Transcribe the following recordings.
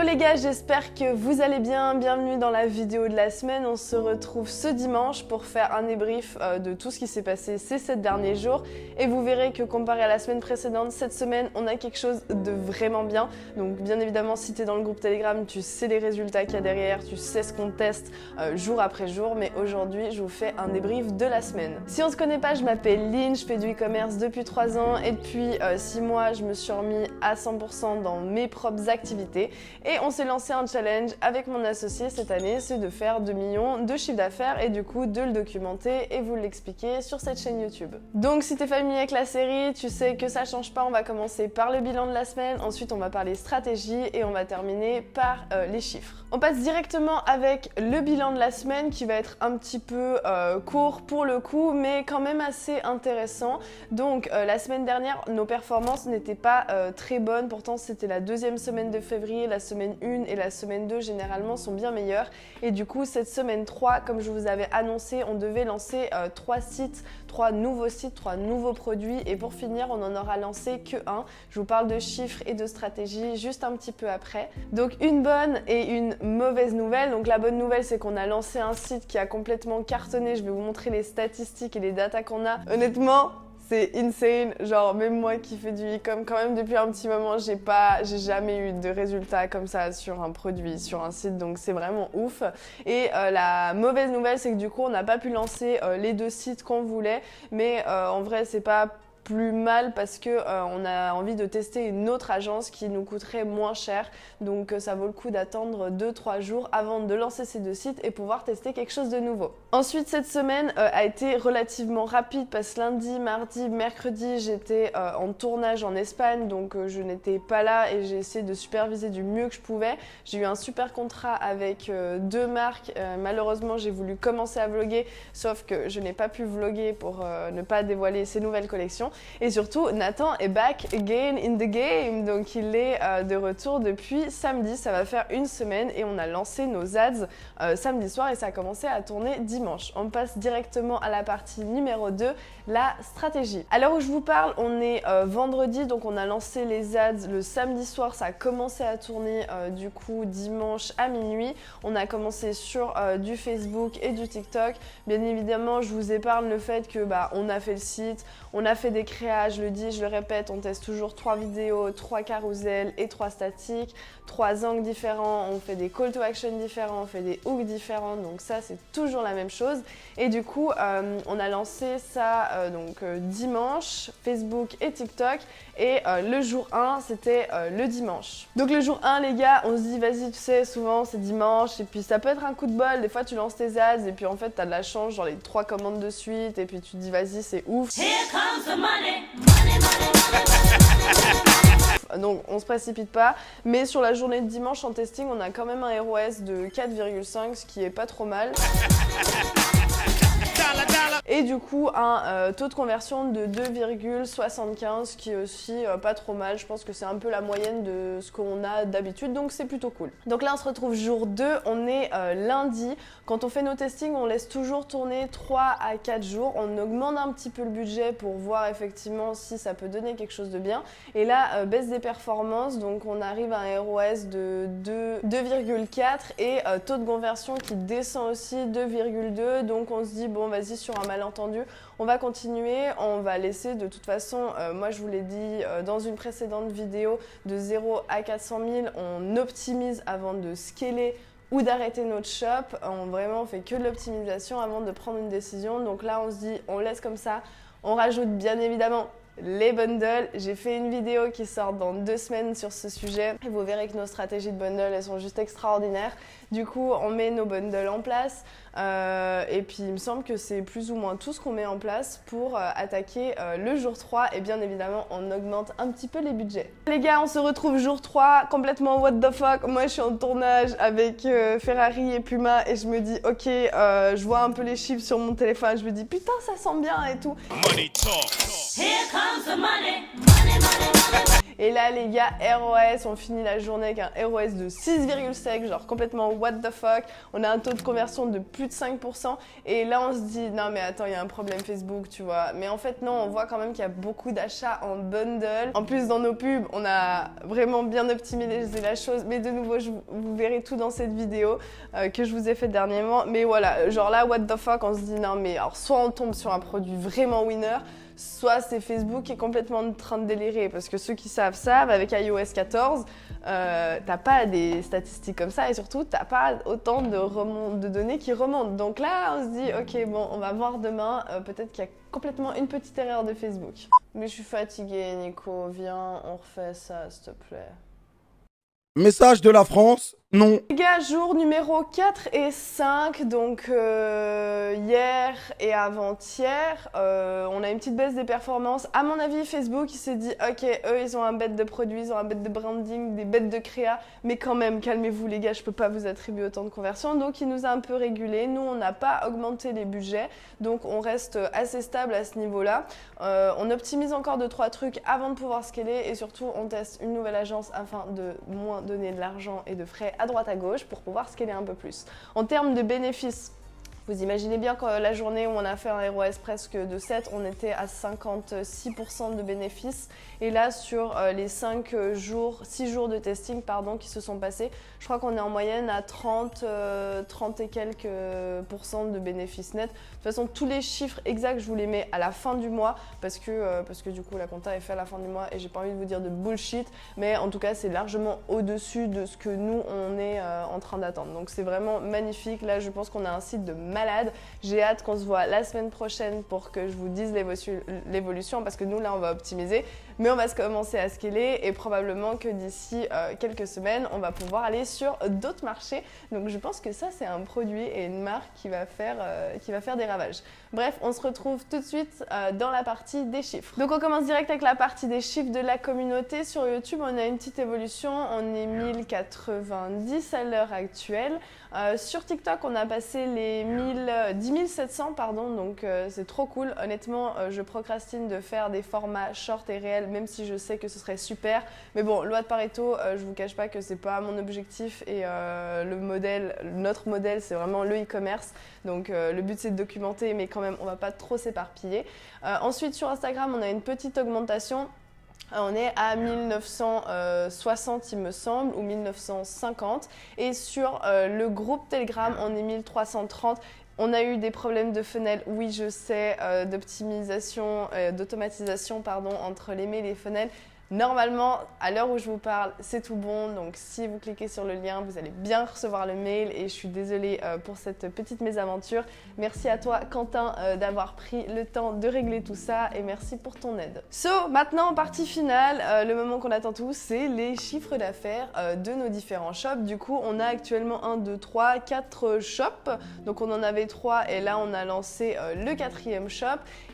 les gars, j'espère que vous allez bien, bienvenue dans la vidéo de la semaine. On se retrouve ce dimanche pour faire un débrief de tout ce qui s'est passé ces 7 derniers jours et vous verrez que comparé à la semaine précédente, cette semaine on a quelque chose de vraiment bien. Donc bien évidemment si tu es dans le groupe Telegram, tu sais les résultats qu'il y a derrière, tu sais ce qu'on teste jour après jour, mais aujourd'hui je vous fais un débrief de la semaine. Si on se connaît pas, je m'appelle Lynn, je fais du e-commerce depuis 3 ans et depuis 6 mois je me suis remis à 100% dans mes propres activités. Et on s'est lancé un challenge avec mon associé cette année, c'est de faire 2 millions de chiffre d'affaires et du coup de le documenter et vous l'expliquer sur cette chaîne YouTube. Donc si tu es familier avec la série, tu sais que ça change pas, on va commencer par le bilan de la semaine, ensuite on va parler stratégie et on va terminer par les chiffres. On passe directement avec le bilan de la semaine qui va être un petit peu court pour le coup, mais quand même assez intéressant. Donc la semaine dernière, nos performances n'étaient pas très bonnes, pourtant c'était la deuxième semaine de février, la semaine 1 et la semaine 2 généralement sont bien meilleures et du coup cette semaine 3, comme je vous avais annoncé, on devait lancer 3 sites, 3 nouveaux sites, 3 nouveaux produits et pour finir on en aura lancé que un. Je vous parle de chiffres et de stratégie juste un petit peu après. Donc une bonne et une mauvaise nouvelle. Donc la bonne nouvelle c'est qu'on a lancé un site qui a complètement cartonné, je vais vous montrer les statistiques et les datas qu'on a. Honnêtement, c'est insane, genre même moi qui fais du e-com quand même depuis un petit moment, j'ai jamais eu de résultats comme ça sur un produit, sur un site, donc c'est vraiment ouf. Et la mauvaise nouvelle c'est que du coup on n'a pas pu lancer les 2 sites qu'on voulait, mais en vrai c'est pas plus mal parce que on a envie de tester une autre agence qui nous coûterait moins cher, donc ça vaut le coup d'attendre 2-3 jours avant de lancer ces 2 sites et pouvoir tester quelque chose de nouveau. Ensuite cette semaine a été relativement rapide parce que lundi, mardi, mercredi j'étais en tournage en Espagne, donc je n'étais pas là et j'ai essayé de superviser du mieux que je pouvais. J'ai eu un super contrat avec 2 marques, malheureusement j'ai voulu commencer à vlogger sauf que je n'ai pas pu vlogger pour ne pas dévoiler ces nouvelles collections. Et surtout, Nathan est back again in the game, donc il est de retour depuis samedi, ça va faire une semaine et on a lancé nos ads samedi soir et ça a commencé à tourner dimanche. On passe directement à la partie numéro 2, la stratégie. À l'heure où je vous parle, on est vendredi, donc on a lancé les ads le samedi soir, ça a commencé à tourner du coup dimanche à minuit. On a commencé sur du Facebook et du TikTok. Bien évidemment, je vous épargne le fait que on a fait le site, on a fait des créas, je le dis, je le répète, on teste toujours 3 vidéos, 3 carousels et 3 statiques, 3 angles différents, on fait des call to action différents, on fait des hooks différents, donc ça c'est toujours la même chose. Et du coup, on a lancé ça dimanche, Facebook et TikTok, et le jour 1 c'était le dimanche. Donc le jour 1 les gars, on se dit vas-y, tu sais, souvent c'est dimanche et puis ça peut être un coup de bol, des fois tu lances tes ads et puis en fait t'as de la chance, genre les 3 commandes de suite et puis tu te dis vas-y c'est ouf. Donc on se précipite pas, mais sur la journée de dimanche en testing on a quand même un ROS de 4,5, ce qui est pas trop mal. Et du coup un taux de conversion de 2,75 qui est aussi pas trop mal, je pense que c'est un peu la moyenne de ce qu'on a d'habitude, donc c'est plutôt cool. Donc là on se retrouve jour 2, on est lundi. Quand on fait nos testings on laisse toujours tourner 3 à 4 jours, on augmente un petit peu le budget pour voir effectivement si ça peut donner quelque chose de bien. Et là baisse des performances, donc on arrive à un ROS de 2,4 et taux de conversion qui descend aussi 2,2, donc on se dit bon vas-y, sur un malentendu, on va continuer, on va laisser de toute façon, moi je vous l'ai dit dans une précédente vidéo, de 0 à 400 000, on optimise avant de scaler ou d'arrêter notre shop. On fait que de l'optimisation avant de prendre une décision. Donc là on se dit, on laisse comme ça, on rajoute bien évidemment les bundles. J'ai fait une vidéo qui sort dans 2 semaines sur ce sujet et vous verrez que nos stratégies de bundles elles sont juste extraordinaires. Du coup on met nos bundles en place et puis il me semble que c'est plus ou moins tout ce qu'on met en place pour attaquer le jour 3 et bien évidemment on augmente un petit peu les budgets. Les gars, on se retrouve jour 3 complètement what the fuck. Moi je suis en tournage avec Ferrari et Puma et je me dis ok, je vois un peu les chiffres sur mon téléphone, je me dis putain ça sent bien et tout. Money talk. Here comes the money. Money, money, money. Et là les gars, ROS, on finit la journée avec un ROS de 6,5, genre complètement what the fuck. On a un taux de conversion de plus de 5%. Et là on se dit non mais attends, il y a un problème Facebook, tu vois. Mais en fait non, on voit quand même qu'il y a beaucoup d'achats en bundle. En plus dans nos pubs, on a vraiment bien optimisé la chose. Mais de nouveau, vous verrez tout dans cette vidéo que je vous ai faite dernièrement. Mais voilà, genre là, what the fuck, on se dit non mais alors soit on tombe sur un produit vraiment winner, soit c'est Facebook qui est complètement en train de délirer. Parce que ceux qui savent, avec iOS 14, t'as pas des statistiques comme ça et surtout t'as pas autant de données qui remontent. Donc là on se dit ok bon, on va voir demain, peut-être qu'il y a complètement une petite erreur de Facebook. Mais je suis fatiguée Nico, viens on refait ça s'il te plaît. Message de la France, non. Les gars, jour numéro 4 et 5, donc hier et avant-hier, on a une petite baisse des performances. À mon avis, Facebook, il s'est dit, ok, eux, ils ont un bête de produits, ils ont un bête de branding, des bêtes de créa, mais quand même, calmez-vous les gars, je peux pas vous attribuer autant de conversions. Donc, il nous a un peu régulé. Nous, on n'a pas augmenté les budgets, donc on reste assez stable à ce niveau-là. On optimise encore 2-3 trucs avant de pouvoir scaler et surtout, on teste une nouvelle agence afin de moins donner de l'argent et de frais à droite à gauche pour pouvoir scaler un peu plus. En termes de bénéfices, vous imaginez bien que la journée où on a fait un ROS presque de 7, on était à 56% de bénéfices. Et là, sur les 6 jours de testing qui se sont passés, je crois qu'on est en moyenne à 30 et quelques pourcents de bénéfices nets. De toute façon, tous les chiffres exacts, je vous les mets à la fin du mois parce que du coup, la compta est faite à la fin du mois et j'ai pas envie de vous dire de bullshit. Mais en tout cas, c'est largement au-dessus de ce que nous, on est en train d'attendre. Donc, c'est vraiment magnifique. Là, je pense qu'on a un site de malade. J'ai hâte qu'on se voit la semaine prochaine pour que je vous dise l'évolution parce que nous, là, on va optimiser. Mais on va commencer à scaler et probablement que d'ici quelques semaines, on va pouvoir aller sur d'autres marchés. Donc je pense que ça, c'est un produit et une marque qui va faire des ravages. Bref, on se retrouve tout de suite dans la partie des chiffres. Donc on commence direct avec la partie des chiffres de la communauté. Sur YouTube, on a une petite évolution. On est 1090 à l'heure actuelle. Sur TikTok, on a passé les 10 700, pardon, donc c'est trop cool. Honnêtement, je procrastine de faire des formats short et réels, même si je sais que ce serait super. Mais bon, loi de Pareto, je vous cache pas que c'est pas mon objectif et notre modèle, c'est vraiment le e-commerce. Donc le but, c'est de documenter, mais quand même, on va pas trop s'éparpiller. Ensuite, sur Instagram, on a une petite augmentation. On est à 1960 il me semble ou 1950 et sur le groupe Telegram on est 1330. On a eu des problèmes de funnel, oui je sais, d'optimisation, d'automatisation pardon, entre les mails et les funnels. Normalement, à l'heure où je vous parle, c'est tout bon. Donc, si vous cliquez sur le lien, vous allez bien recevoir le mail. Et je suis désolée pour cette petite mésaventure. Merci à toi, Quentin, d'avoir pris le temps de régler tout ça. Et merci pour ton aide. Maintenant, partie finale, le moment qu'on attend tous, c'est les chiffres d'affaires de nos différents shops. Du coup, on a actuellement 1, 2, 3, 4 shops. Donc, on en avait 3 et là, on a lancé le 4e shop.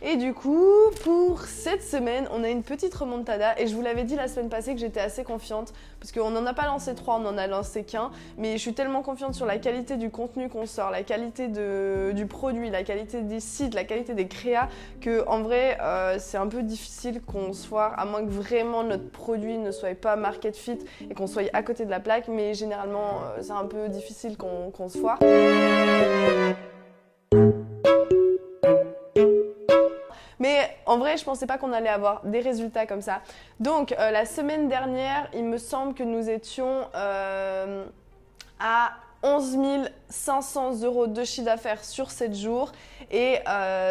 Et du coup, pour cette semaine, on a une petite remontada. Et je vous l'avais dit la semaine passée que j'étais assez confiante parce qu'on n'en a pas lancé 3, on en a lancé qu'un, mais je suis tellement confiante sur la qualité du contenu qu'on sort, la qualité du produit, la qualité des sites, la qualité des créas que en vrai c'est un peu difficile qu'on se foire à moins que vraiment notre produit ne soit pas market fit et qu'on soit à côté de la plaque, mais généralement c'est un peu difficile qu'on se foire. Mais en vrai, je pensais pas qu'on allait avoir des résultats comme ça. Donc, la semaine dernière, il me semble que nous étions à 11 500 € de chiffre d'affaires sur 7 jours. Et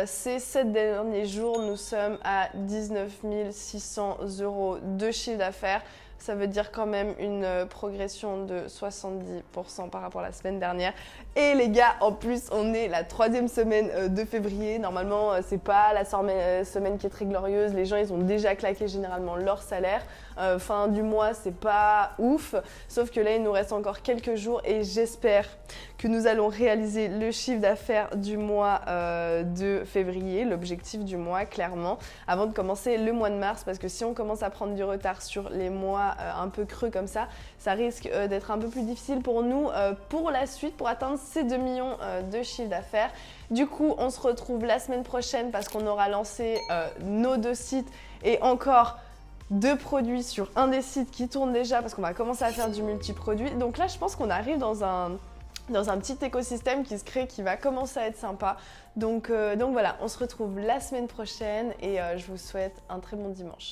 ces 7 derniers jours, nous sommes à 19 600 € de chiffre d'affaires. Ça veut dire quand même une progression de 70% par rapport à la semaine dernière. Et les gars, en plus, on est la 3e semaine de février. Normalement, c'est pas la semaine qui est très glorieuse. Les gens, ils ont déjà claqué généralement leur salaire. Fin du mois, c'est pas ouf. Sauf que là, il nous reste encore quelques jours et j'espère que nous allons réaliser le chiffre d'affaires du mois de février, l'objectif du mois, clairement, avant de commencer le mois de mars. Parce que si on commence à prendre du retard sur les mois un peu creux comme ça risque d'être un peu plus difficile pour nous pour la suite, pour atteindre ces 2 millions de chiffre d'affaires. Du coup, on se retrouve la semaine prochaine parce qu'on aura lancé nos 2 sites et encore 2 produits sur un des sites qui tourne déjà parce qu'on va commencer à faire du multi-produit. Donc là, je pense qu'on arrive dans un petit écosystème qui se crée, qui va commencer à être sympa. Donc voilà, on se retrouve la semaine prochaine et je vous souhaite un très bon dimanche.